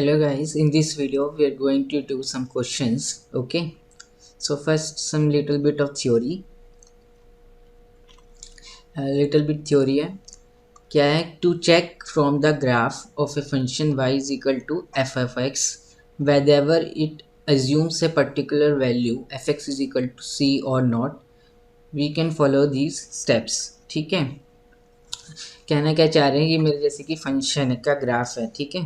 Hello guys, in this video we are going to do some questions. Okay, so first some little bit of theory. A little bit theory है क्या है to check from the graph of a function y is equal to f of x wherever it assumes a particular value fx is equal to c or not, we can follow these steps. ठीक है, कहना क्या चाह रहे हैं कि मेरे जैसे कि फंक्शन का ग्राफ है. ठीक है,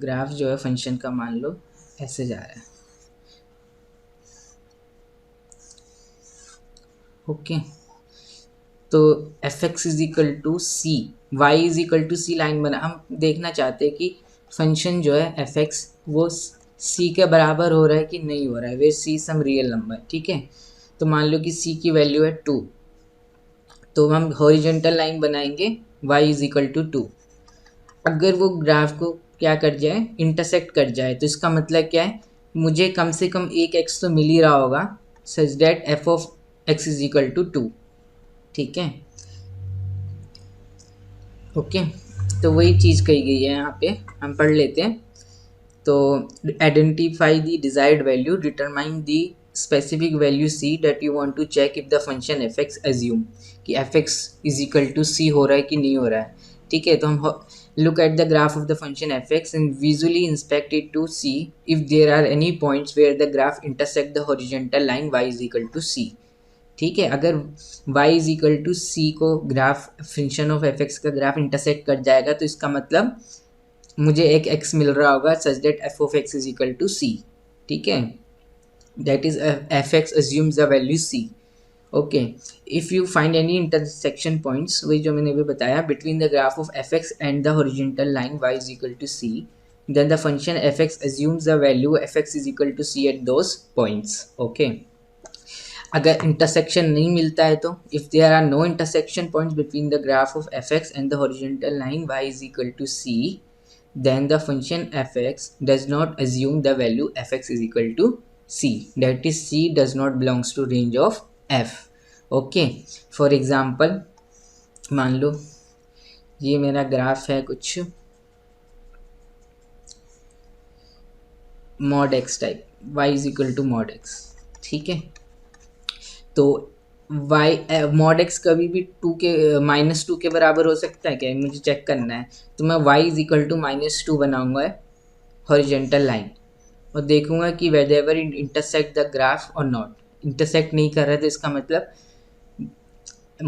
ग्राफ जो है फंक्शन का मान लो ऐसे जा रहा है. ओके, तो f x is equal to c, y is equal to c line बना. हम देखना चाहते हैं कि फंक्शन जो है एफ एक्स वो सी के बराबर हो रहा है कि नहीं हो रहा है. वे सी सम रियल नंबर. ठीक है, तो मान लो कि सी की वैल्यू है 2, तो हम हॉरिजॉन्टल लाइन बनाएंगे वाई इज इक्वल टू 2. अगर वो ग्राफ को क्या कर जाए, इंटरसेक्ट कर जाए, तो इसका मतलब क्या है, मुझे कम से कम एक एक्स तो मिल ही रहा होगा such that F of x is equal to 2. ठीक है, ओके, तो वही चीज़ कही गई है यहाँ पे, हम पढ़ लेते हैं. तो identify the desired value, determine the specific value C that you want to check if the function F X assume कि F x is equal to C हो रहा है कि नहीं हो रहा है. ठीक है, तो हम look at the graph of the function fx and visually inspect it to see if there are any points where the graph intersect the horizontal line y is equal to c. ठीक है, अगर y is equal to सी को graph function of F x का graph intersect कर जाएगा, तो इसका मतलब मुझे एक x मिल रहा होगा such that F of x is equal to C. ठीक है, that is F X assumes the value C. Okay, if you find any intersection points, वही जो मैंने अभी बताया, between the graph of F x and the horizontal line y is equal to C, then the function fx assumes the value fx is equal to c at those points. Okay, अगर intersection नहीं मिलता है तो if there are no intersection points between the graph of F x and the horizontal line y is equal to c, then the function fx does not assume the value fx is equal to c, that is c does not belongs to range of f. Okay, for example मान लो ये मेरा graph है कुछ mod x type, y is equal to mod x. ठीक है, तो y mod x कभी भी -2 के बराबर हो सकता है क्या, मुझे चेक करना है. तो मैं y इज इक्वल टू -2 बनाऊंगा हॉरिजॉन्टल लाइन और देखूंगा कि whether it intersect the graph और नॉट. इंटरसेक्ट नहीं कर रहा है तो इसका मतलब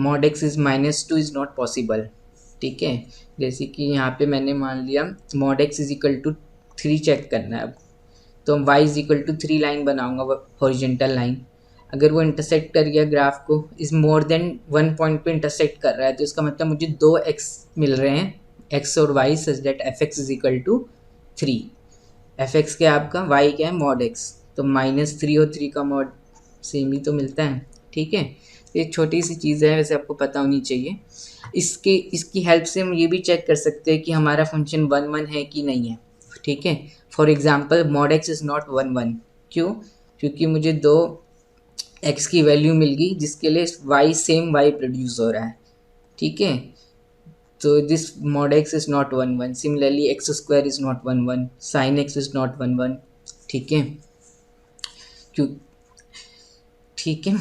mod x is -2 is not possible. ठीक है, जैसे कि यहाँ पे मैंने मान लिया mod x is equal to 3 check करना है. अब तो y is equal to 3 line बनाऊंगा हॉरिजॉन्टल लाइन. अगर वो इंटरसेक्ट कर गया ग्राफ को, इस मोर देन 1 पॉइंट पे इंटरसेक्ट कर रहा है, तो इसका मतलब मुझे 2x मिल रहे हैं, x और y, such that F x is equal to 3. F x क्या है आपका, y क्या है mod x, तो -3 और 3 का मॉड सेम ही तो मिलता है. ठीक है, एक छोटी सी चीज़ है, वैसे आपको पता होनी चाहिए. इसकी हेल्प से हम ये भी चेक कर सकते हैं कि हमारा फंक्शन 1 है कि नहीं है. ठीक है, for example mod x is not 1. क्यों, क्योंकि मुझे 2 x की वैल्यू मिल गई जिसके लिए सेम y प्रोड्यूस हो रहा है. ठीक है, तो this mod x is not 1. Similarly x square is not 1, sine x is not 1. ठीक है, क्यों, ठीक है.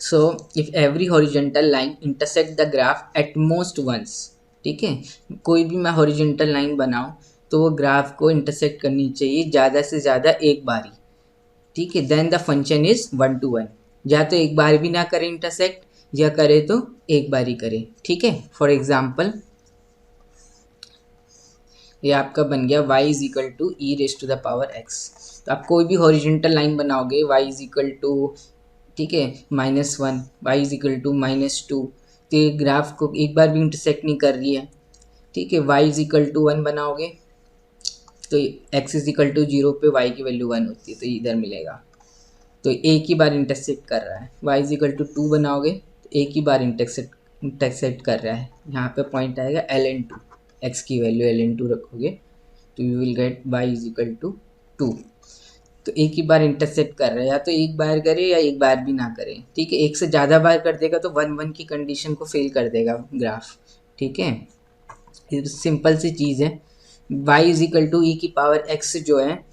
So if every horizontal line intersect the graph at most once. ठीक है, कोई भी मैं हॉरिजॉन्टल लाइन बनाऊं तो वो ग्राफ को इंटरसेक्ट करनी चाहिए ज़्यादा से ज़्यादा एक बारी. ठीक है, then the function is 1 to 1. या तो एक बार भी ना करे इंटरसेक्ट, या करे तो एक बार ही करे. ठीक है, फॉर एग्जाम्पल ये आपका बन गया y is equal to e raise to the power x. तो आप कोई भी हॉरिजॉन्टल लाइन बनाओगे y इज इक्वल टू, ठीक है, -1, y इज इक्वल टू -2, तो ये ग्राफ को एक बार भी इंटरसेक्ट नहीं कर रही है. ठीक है, y इज इक्वल टू 1 बनाओगे तो x इज इक्वल टू 0 पे y की वैल्यू 1 होती है, तो इधर मिलेगा. तो एक ही बार इंटरसेक्ट कर रहा है. y इज इक्वल टू 2 बनाओगे तो एक ही बार इंटरसेक्ट कर रहा है. यहाँ पे पॉइंट आएगा ln2, x की वैल्यू ln2 रखोगे तो you will get y is equal to 2. तो एक ही बार इंटरसेक्ट कर रहा है, या तो एक बार करे या एक बार भी ना करे, ठीक है। एक से ज़्यादा बार कर देगा तो 1 1 की कंडीशन को फेल कर देगा ग्राफ, ठीक है। सिंपल सी चीज़ है। y इज इक्वल टू ई की पावर x जो है,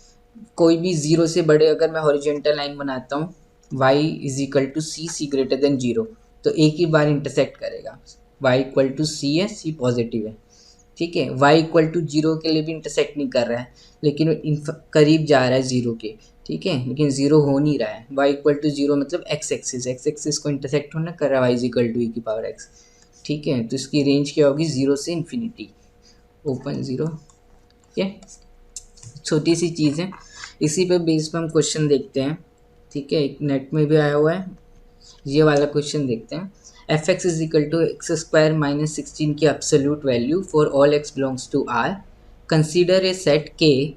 कोई भी ज़ीरो से बड़े अगर मैं हॉरिजेंटल लाइन बनाता हूँ, y is equal to c greater than zero, तो एक ही बार इंटरसेक्ट करेगा। y इक्वल टू सी है, सी पॉजिटिव है, ठीक है। y इक्वल टू जीरो के लिए भी इंटरसेक्ट नहीं कर रहा है, लेकिन करीब जा रहा है जीरो के, ठीक है, लेकिन जीरो हो नहीं रहा है। y इक्वल टू जीरो मतलब x एक्सिस को इंटरसेक्ट होना कर रहा है y इज इक्वल टू ई की पावर x, ठीक है। तो इसकी रेंज क्या होगी, जीरो से इन्फिनिटी, ओपन जीरो, ठीक है। छोटी सी चीज़ है, इसी पे बेस पे हम क्वेश्चन देखते हैं, ठीक है। एक नेट में भी आया हुआ है, ये वाला क्वेश्चन देखते हैं। F x is equal to x square minus 16 की absolute value for all x belongs to R, consider a set K,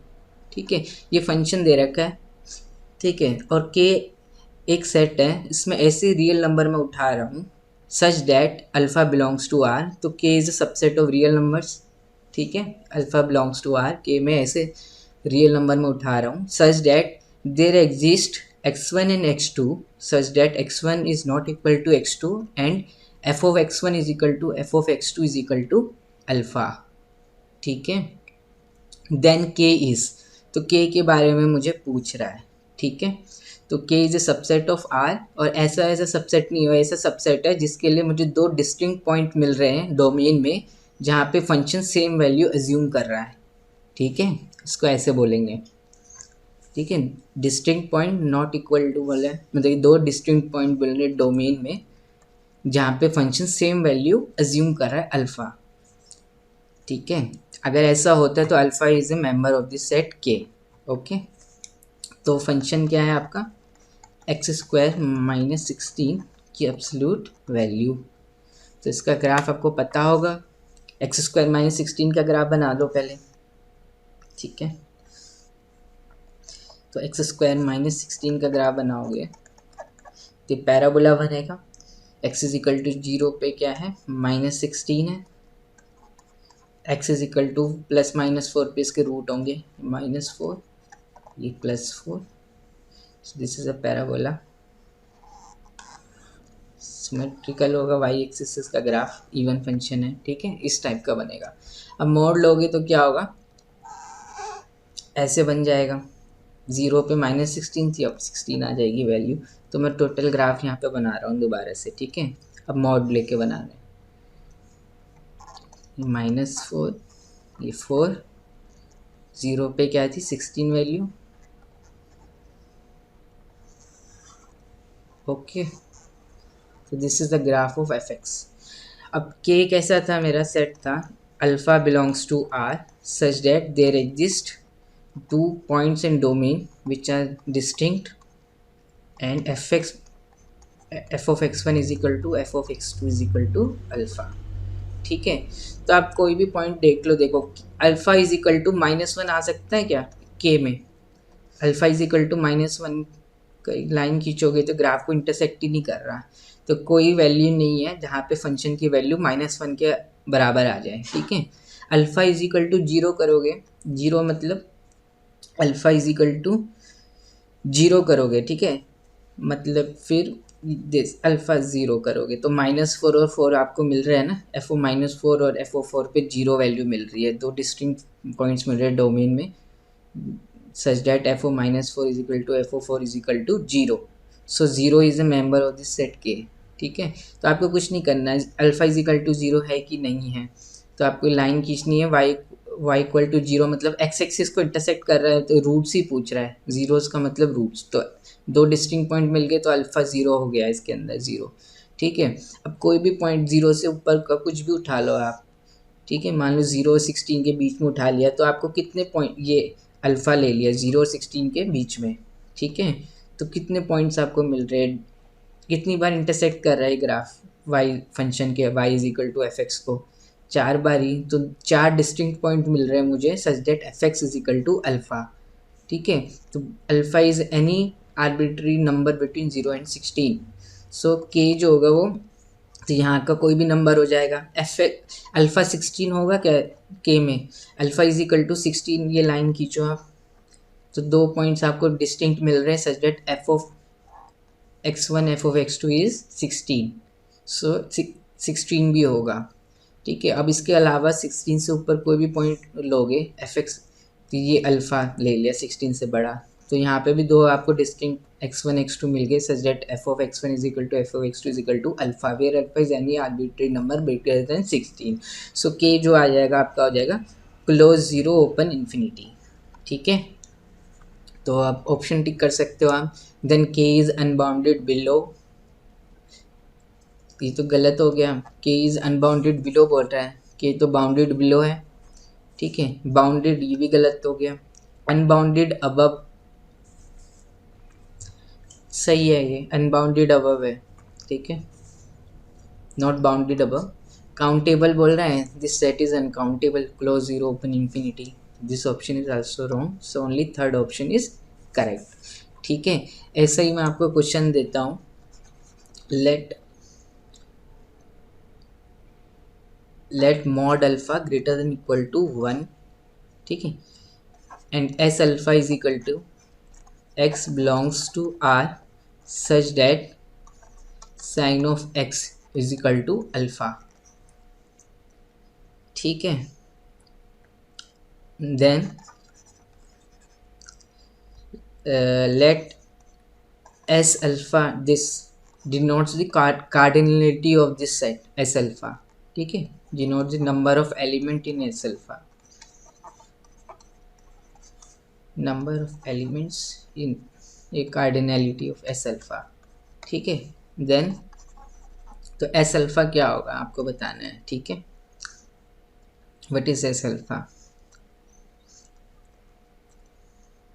ठीक है। ये फंक्शन दे रखा है, ठीक है, और के एक सेट है, इसमें ऐसे रियल नंबर मैं उठा रहा हूँ such that alpha belongs to R, तो K is a subset of real numbers, ठीक है। अल्फ़ा बिलोंग्स टू आर, के में ऐसे रियल नंबर में उठा रहा हूँ, such that there exist x1 and x2 such that x1 is not equal to x2 and f of x1 is equal to f of x2 is equal to alpha, ठीक है। Then k is, तो k के बारे में मुझे पूछ रहा है, ठीक है। तो k is a subset of r, और ऐसा सबसेट नहीं हो, ऐसा सबसेट है जिसके लिए मुझे दो डिस्टिंक्ट पॉइंट मिल रहे हैं डोमेन में, जहाँ पे फंक्शन सेम वैल्यू अज्यूम कर रहा है, ठीक है। इसको ऐसे बोलेंगे, ठीक है। Distinct point not equal to वाला है, मतलब दो डिस्टिंक्ट पॉइंट बोल रहे डोमेन में जहाँ पे फंक्शन सेम वैल्यू अज्यूम कर रहा है अल्फ़ा, ठीक है। अगर ऐसा होता है तो alpha is a member of the set के, ओके। तो फंक्शन क्या है आपका, एक्स स्क्वायर माइनस 16 की एब्सोल्यूट वैल्यू। तो इसका ग्राफ आपको पता होगा, एक्स स्क्वायर माइनस 16 का ग्राफ बना लो पहले, ठीक है। तो एक्स स्क्वायर माइनस 16 का ग्राफ बनाओगे तो पैराबोला बनेगा। X is equal to zero पे क्या है, माइनस 16 है, x is equal to plus minus 4 पे इसके रूट होंगे, -4, ये +4, this is a parabola, symmetrical होगा, वाई एक्सिस का ग्राफ, इवन फंक्शन है, ठीक है, इस टाइप का बनेगा। अब मोड लोगे तो क्या होगा, ऐसे बन जाएगा, ज़ीरो पे -16 थी, अब 16 आ जाएगी वैल्यू। तो मैं टोटल ग्राफ यहाँ पे बना रहा हूँ दोबारा से, ठीक है। अब मॉड लेके बना रहे हैं, -4, ये 4, ज़ीरो पे क्या थी 16 वैल्यू, ओके। तो this is the graph of F x. अब के कैसा था, मेरा सेट था alpha belongs to R such that there exist two points in domain which are distinct and f of x1 is equal to f of x2 is equal to alpha, ठीक है। तो आप कोई भी पॉइंट देख लो, देखो अल्फ़ा इज इक्वल टू -1 आ सकता है क्या के में, alpha is equal to -1 line खींचोगे तो ग्राफ को इंटरसेक्ट ही नहीं कर रहा, तो कोई वैल्यू नहीं है जहाँ पे फंक्शन की वैल्यू -1 के बराबर आ जाए, ठीक है। Alpha is equal to zero करोगे, जीरो मतलब alpha is equal to zero करोगे, ठीक है, मतलब फिर दिस अल्फ़ा ज़ीरो करोगे तो -4 और 4 आपको मिल रहा है ना, एफ ओ -4 और एफ ओ 4 पे जीरो वैल्यू मिल रही है, दो डिस्टिंक्ट पॉइंट्स मिल रहे हैं डोमेन में such that f of -4 is equal to f of 4 is equal to zero, so zero is a member of this set K, ठीक है। तो आपको कुछ नहीं करना है, alpha is equal to zero है कि नहीं है, तो आपको लाइन खींचनी है, y इक्वल टू जीरो मतलब एक्स एक्सिस को इंटरसेक्ट कर रहा है, तो रूट्स ही पूछ रहा है, जीरोस का मतलब रूट्स, तो दो डिस्टिंक्ट पॉइंट मिल गए तो अल्फ़ा ज़ीरो हो गया इसके अंदर, ज़ीरो, ठीक है। अब कोई भी पॉइंट ज़ीरो से ऊपर का कुछ भी उठा लो आप, ठीक है, मान लो 0 और 16 के बीच में उठा लिया, तो आपको कितने पॉइंट, ये अल्फ़ा ले लिया 0 और 16 के बीच में, ठीक है। तो कितने पॉइंट्स आपको मिल रहे हैं, कितनी बार इंटरसेक्ट कर रहा है ग्राफ वाई फंक्शन के, y is equal to f x को, 4 बार ही, तो 4 डिस्टिंक्ट पॉइंट मिल रहे हैं मुझे such that F x is equal to alpha, ठीक है। तो alpha is any arbitrary number between 0 and 16, so K जो होगा वो, तो यहाँ का कोई भी नंबर हो जाएगा, एफ अल्फ़ा 16 होगा क्या के में, अल्फ़ा इज इक्वल टू 16, ये लाइन खींचो आप, तो 2 पॉइंट्स आपको डिस्टिंक्ट मिल रहे हैं such that F of x1 F of x2 is 16, सो 16 भी होगा। ठीक है, अब इसके अलावा 16 से ऊपर कोई भी पॉइंट लोगे एफ एक्स, तो ये अल्फ़ा ले लिया 16 से बड़ा, तो यहाँ पे भी दो आपको डिस्टिंक्ट x1 x2 मिल गए such that F of x1 is equal to f of x2 is equal to alpha where alpha is any arbitrary number greater than 16। So K जो आ जाएगा आपका हो जाएगा क्लोज जीरो ओपन इन्फिनिटी। ठीक है, तो आप ऑप्शन टिक कर सकते हो आप। देन के इज अनबाउंडेड बिलो, ये तो गलत हो गया, के इज अनबाउंडेड बिलो बोल रहा है, के तो बाउंडेड बिलो है। ठीक है, बाउंडेड ये भी गलत हो गया। अनबाउंडेड अबव सही है, ये अनबाउंडेड अबव है। ठीक है, नॉट बाउंडेड अबव। काउंटेबल बोल रहा है, this set is uncountable close zero open infinity, this option is also wrong, so only third option is correct. ठीक है, ऐसा ही मैं आपको क्वेश्चन देता हूँ। Let mod alpha greater than equal to 1, ठीक है, and S alpha is equal to x belongs to R such that sin of x is equal to alpha। ठीक है, then let S alpha, this denotes the cardinality of this set S alpha। ठीक है, denotes the number of element in S alpha, number of elements in a cardinality of S alpha। ठीक है, then तो S alpha क्या होगा आपको बताना है। ठीक है, व्हाट इज S alpha।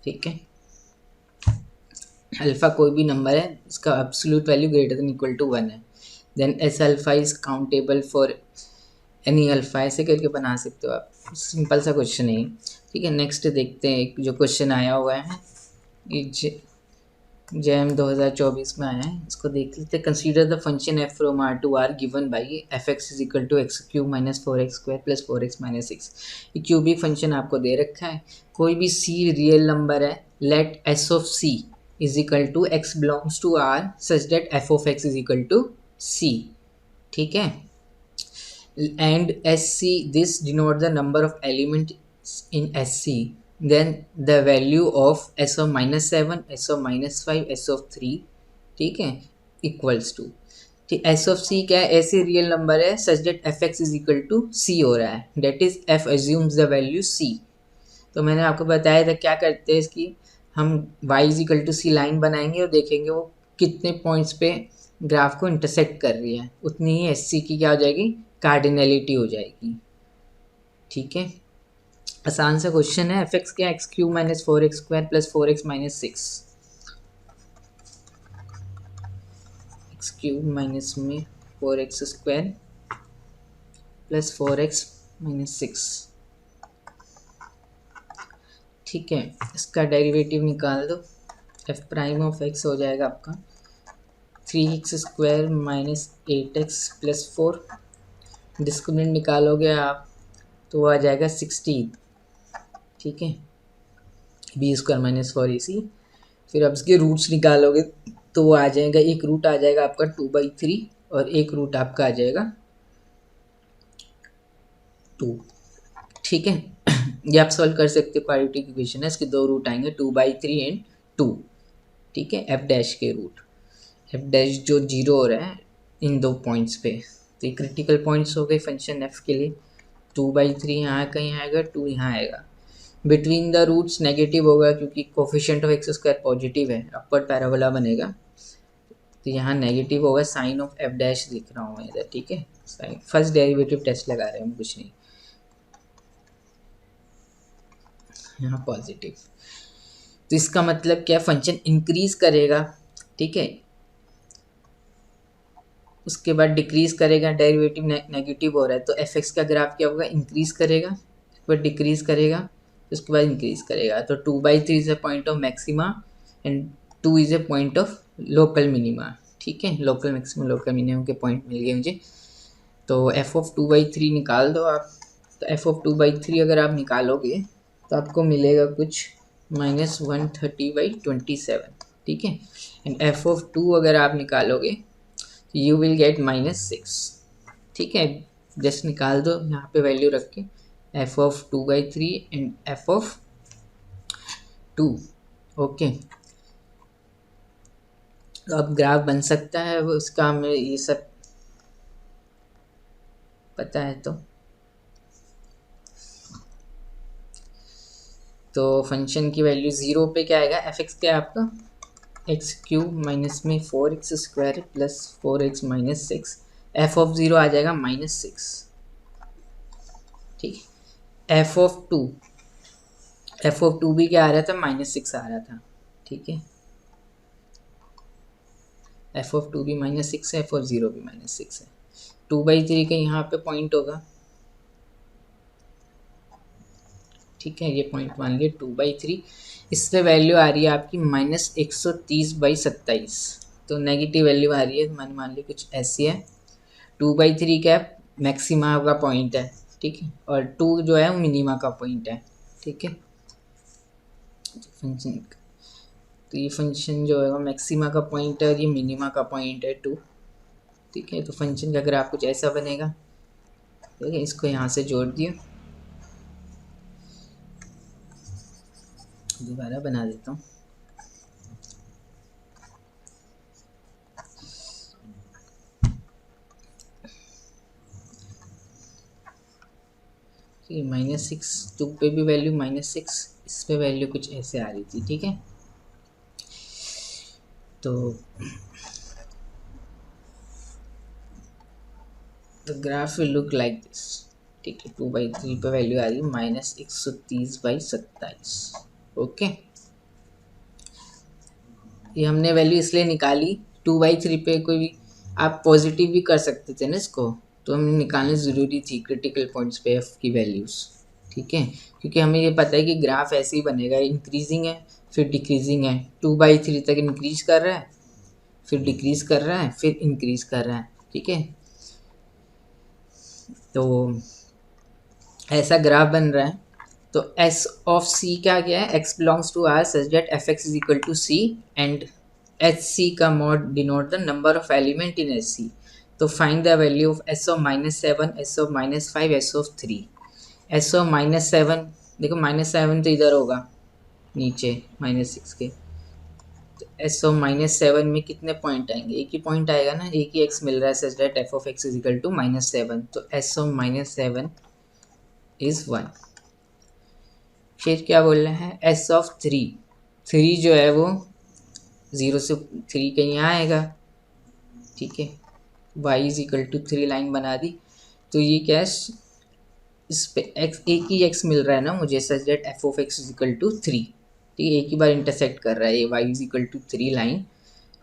ठीक है, अल्फा कोई भी नंबर है इसका absolute value greater than equal to 1 है, then S alpha is countable for any alpha, ऐसे करके बना सकते हो आप, सिंपल सा क्वेश्चन है। ठीक है, नेक्स्ट देखते हैं, एक जो क्वेश्चन आया हुआ है ये जैम 2024 में आया है, इसको देख लेते हैं। Consider the function f from R to R given by f x is equal to x cube minus 4x square plus 4x minus 6। ये क्यूबिक फंक्शन आपको दे रखा है, कोई भी सी रियल नंबर है, let S of C is equal to X belongs to R such that F of x is equal to C. ठीक है, and S C this denote the number of element in S C, then the value of s of minus 7, s of minus 5, s of 3, ठीक है, equals to, ठीक, s of c क्या है, ऐसे real number है such that F x is equal to c हो रहा है, that is f assumes the value c। तो मैंने आपको बताया था क्या करते हैं इसकी, हम y is equal to c line बनाएंगे और देखेंगे वो कितने पॉइंट्स पे ग्राफ को इंटरसेक्ट कर रही है, उतनी ही एस सी की क्या हो जाएगी, कार्डिनलिटी हो जाएगी। ठीक है, आसान सा क्वेश्चन है। एफ एक्स क्या, x cube minus 4x square plus 4x minus 6, x cube minus में 4x square plus 4x minus 6। ठीक है, इसका डेरिवेटिव निकाल दो, एफ प्राइम ऑफ एक्स हो जाएगा आपका 3x square minus 8x plus 4, discriminant निकालोगे आप तो वो आ जाएगा 16। ठीक है, बी स्क्वायर माइनस 4ac, फिर अब इसके रूट्स निकालोगे तो वो आ जाएगा, एक रूट आ जाएगा आपका 2/3 और एक रूट आपका आ जाएगा 2। ठीक है, ये आप सॉल्व कर सकते हो, क्वाड्रेटिक इक्वेशन है, इसके दो रूट आएंगे 2/3 एंड 2। ठीक है, एफ डैश के रूट, एफ डैश जो 0 हो रहा है इन दो पॉइंट्स पे, तो ये क्रिटिकल पॉइंट्स हो गए फंक्शन एफ के लिए। 2/3 यहाँ कहीं आएगा, 2 यहाँ आएगा, बिटवीन द रूट्स नेगेटिव होगा क्योंकि coefficient of x square positive है, अपवर्ड पैराबोला बनेगा, तो यहाँ नेगेटिव होगा, साइन ऑफ एफ डैश लिख रहा हूँ मैं इधर। ठीक है, साइन फर्स्ट डेरिवेटिव टेस्ट लगा रहे हैं हम, कुछ नहीं, यहाँ पॉजिटिव, तो इसका मतलब क्या, फंक्शन इंक्रीज करेगा। ठीक है, उसके बाद डिक्रीज करेगा, डेरिवेटिव नेगेटिव हो रहा है तो एफ एक्स का ग्राफ क्या होगा, इंक्रीज करेगा, उसके बाद डिक्रीज करेगा, उसके बाद इंक्रीज करेगा। तो 2/3 is a point of maxima and 2 is a point of local minima. ठीक है, लोकल मैक्सिमम लोकल मिनिमम के पॉइंट मिल गए मुझे, तो एफ ऑफ 2/3 निकाल दो आप। तो एफ ऑफ 2/3 अगर आप निकालोगे तो आपको मिलेगा कुछ -130/27, ठीक है। एंड एफ ऑफ टू अगर आप निकालोगे तो यू विल गेट -6, ठीक है। जस्ट निकाल दो यहाँ पे वैल्यू रख के, F of 2/3 and F of 2, okay. तो अब ग्राफ बन सकता है, वो इसका हमें ये सब पता है। तो फंक्शन की वैल्यू 0 पे क्या आएगा, एफ एक्स क्या है आपका, एक्स क्यूब माइनस में 4x² plus 4x minus 6, F of 0 आ जाएगा -6, ठीक है। एफ ऑफ टू भी क्या आ रहा था, -6 आ रहा था, ठीक है। एफ ऑफ टू भी -6 है, एफ ऑफ 0 भी -6 है। 2/3 का यहाँ पे पॉइंट होगा, ठीक है, ये पॉइंट मान लिया 2/3। इस पे वैल्यू आ रही है आपकी -130/27, तो नेगेटिव वैल्यू आ रही है, मान ली कुछ ऐसी है। 2/3 क्या मैक्सिमा का पॉइंट है, ठीक है, और 2 जो है वो मिनिमा का पॉइंट है, ठीक है। फंक्शन, तो ये फंक्शन जो है वो मैक्सिमा का पॉइंट है और ये मिनिमा का पॉइंट है 2, ठीक है। तो फंक्शन का ग्राफ कुछ ऐसा बनेगा, ठीक है। इसको यहाँ से जोड़ दिया, दोबारा बना देता हूँ। -6, 2 पे भी वैल्यू -6, इस पे वैल्यू कुछ ऐसे आ रही थी, ठीक है। तो the graph will look like this, ठीक है। 2/3 पे वैल्यू आ रही है -130/27, ओके। ये हमने वैल्यू इसलिए निकाली, 2/3 पे कोई भी आप पॉजिटिव भी कर सकते थे ना इसको, तो हमें निकालनी ज़रूरी थी क्रिटिकल पॉइंट्स पे एफ की वैल्यूज़, ठीक है। क्योंकि हमें ये पता है कि ग्राफ ऐसे ही बनेगा, इंक्रीजिंग है फिर डिक्रीजिंग है, 2/3 तक इंक्रीज कर रहा है, फिर डिक्रीज कर रहा है, फिर इंक्रीज कर रहा है, ठीक है। तो ऐसा ग्राफ बन रहा है। तो एस ऑफ सी क्या क्या है, X belongs to R such that F x is equal to C and H C का mod denote the number of element in H C. तो find the value of S of -7, S of -5, S of 3। S of -7, देखो -7 तो इधर होगा नीचे -6 के, तो S of -7 में कितने पॉइंट आएंगे, एक ही पॉइंट आएगा ना, एक ही एक्स मिल रहा है such that F of x is equal to -7, तो एस ऑफ -7 इज 1। फिर क्या बोल रहे हैं, एस ऑफ 3 जो है वो 0 से 3 के यहाँ आएगा, ठीक है। y is equal to 3 line बना दी, तो ये क्या है, इस पे x एक ही x मिल रहा है ना मुझे, such that F of x is equal to 3, ठीक है। एक ही बार इंटरसेक्ट कर रहा है ये y is equal to 3 line,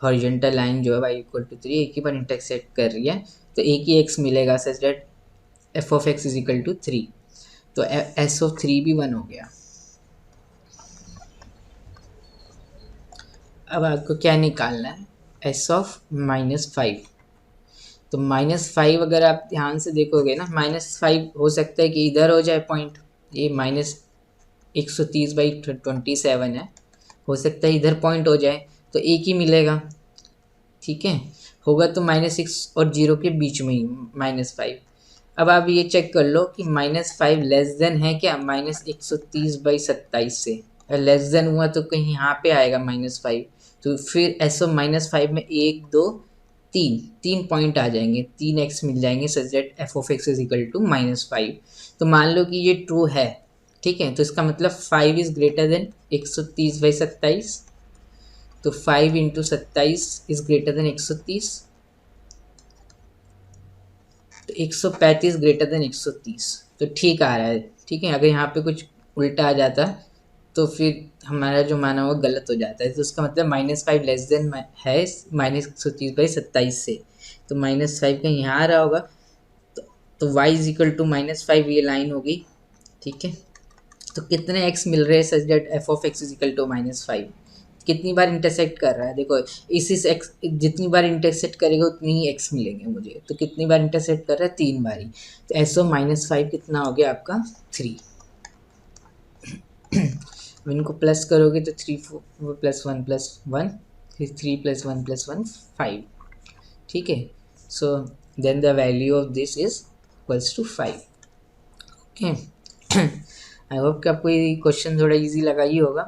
horizontal line जो है y इक्वल टू 3 एक ही बार इंटरसेक्ट कर रही है, तो एक ही x मिलेगा such that F of x is equal to 3, तो एस ऑफ 3 भी 1 हो गया। अब आपको क्या निकालना है, एस ऑफ -5। तो -5 अगर आप ध्यान से देखोगे ना, -5 हो सकता है कि इधर हो जाए पॉइंट, ये -130/27 है, हो सकता है इधर पॉइंट हो जाए, तो एक ही मिलेगा, ठीक है। होगा तो -6 और 0 के बीच में ही -5। अब आप ये चेक कर लो कि -5 लेस देन है क्या -130/27 से, लेस देन हुआ तो कहीं यहाँ पे आएगा -5, तो फिर एस ऑफ -5 में 1 2 3 पॉइंट आ जाएंगे, 3 एक्स मिल जाएंगे such that F of x is equal to -5। तो मान लो कि ये ट्रू है, ठीक है, तो इसका मतलब 5 इज ग्रेटर देन 130/27, तो 5 इंटू 27 इज ग्रेटर देन 130, तो 135 ग्रेटर देन 130, तो ठीक आ रहा है, ठीक है। अगर यहाँ पे कुछ उल्टा आ जाता तो फिर हमारा जो माना वो गलत हो जाता है, तो उसका मतलब -5 लेस देन है -130/27 से, तो -5 का यहाँ आ रहा होगा, तो y इज इक्वल टू -5 ये लाइन होगी, ठीक है। तो कितने x मिल रहे हैं such that F of x is equal to -5, कितनी बार इंटरसेक्ट कर रहा है, देखो इसी से x जितनी बार इंटरसेक्ट करेगा उतनी ही x मिलेंगे मुझे, तो कितनी बार इंटरसेक्ट कर रहा है, 3 बारी, तो एस ऑफ -5 कितना हो गया आपका 3। अब इनको प्लस करोगे तो 3 4 प्लस 1 फिर 3 प्लस 1 प्लस 1 5। ठीक है, so then the value of this is equals to 5। Okay, I hope कि आपको ये क्वेश्चन थोड़ा इजी लगा ही होगा।